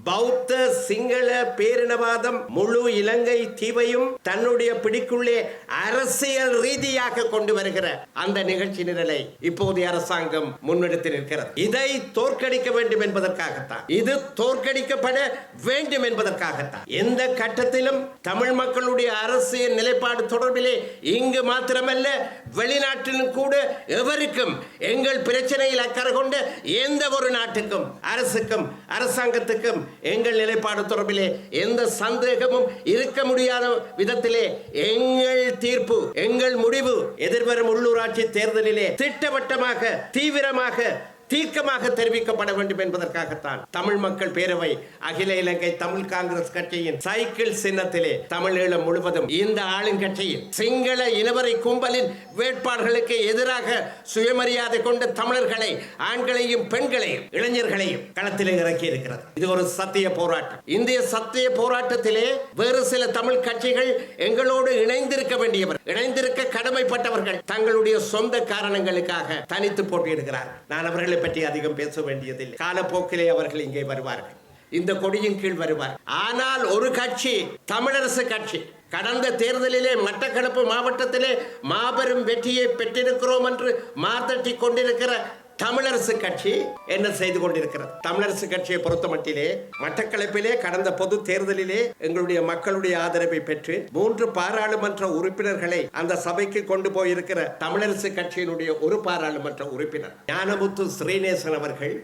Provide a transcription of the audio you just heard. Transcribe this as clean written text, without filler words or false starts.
பௌத்த சிங்கள பேரினவாதம் முழு இலங்கை தீவையும் தன்னுடைய பிடிக்குள்ளே அரசியல் ரீதியாக கொண்டு வருகிற அந்த நிகழ்ச்சி நிரலை இப்போதைய அரசாங்கம் முன்னெடுத்து நிற்கிறது. இதை தோற்கடிக்க வேண்டும் என்பதற்காகத்தான், இது தோற்கடிக்கப்பட வேண்டும் என்பதற்காகத்தான் எந்த கட்டத்திலும் தமிழ் மக்களுடைய அரசியல் நிலைப்பாடு தொடர்பிலே இங்கு மாத்திரமல்ல வெளிநாட்டிலும் கூட எவருக்கும் எங்கள் பிரச்சனையில் அக்கறை கொண்ட எந்த ஒரு நாட்டுக்கும் அரசுக்கும் அரசாங்கத்துக்கும் எங்கள் நிலைப்பாடு தொடர்பிலே எந்த சந்தேகமும் இருக்க முடியாத விதத்திலே எங்கள் தீர்ப்பு, எங்கள் முடிவு எதிர்வரும் உள்ளூராட்சி தேர்தலிலே திட்டவட்டமாக தீவிரமாக தீர்க்கமாக தெரிவிக்கப்பட வேண்டும் என்பதற்காகத்தான் தமிழ் மக்கள் பேரவை அகில இலங்கை தமிழ் காங்கிரஸ் கட்சியின் சைக்கிள் சின்னத்திலே தமிழீழம் முழுவதும் இந்த ஆளுங்கட்சியின் சிங்கள இனவரை கும்பலின் வேட்பாளர்களுக்கு எதிராக சுயமரியாதை கொண்ட தமிழர்களை, ஆண்களையும் பெண்களையும் இளைஞர்களையும் களத்திலே இறக்கி இருக்கிறது. இது ஒரு சத்திய போராட்டம். இந்திய சத்திய போராட்டத்திலே வேறு சில தமிழ் கட்சிகள் எங்களோடு இணைந்திருக்க வேண்டியவர், இணைந்திருக்க கடமைப்பட்டவர்கள் தங்களுடைய சொந்த காரணங்களுக்காக தனித்து போட்டியிடுகிறார்கள். நான் அவர்களை பற்றி அதிகம் பேச வேண்டியதில்லை. காலப்போக்கிலே அவர்கள் இங்கே வருவார்கள், இந்த கொடியின் கீழ் வருவார். ஆனால் ஒரு கட்சி, தமிழரசு கட்சி, கடந்த தேர்தலிலே மட்டக்களப்பு மாவட்டத்திலே மாபெரும் வெற்றியை பெற்றிருக்கிறோம் என்று மார்த்தட்டி கொண்டிருக்கிற தமிழரசு கட்சி என்ன செய்து கொண்டிருக்கிறது? தமிழரசு கட்சியை பொறுத்த மட்டிலே மட்டக்களப்பிலே கடந்த பொது தேர்தலிலே எங்களுடைய மக்களுடைய ஆதரவை பெற்று 3 பாராளுமன்ற உறுப்பினர்களை அந்த சபைக்கு கொண்டு போயிருக்கிற தமிழரசு கட்சியினுடைய ஒரு பாராளுமன்ற உறுப்பினர் ஞானமுத்து ஸ்ரீநேசன் அவர்கள்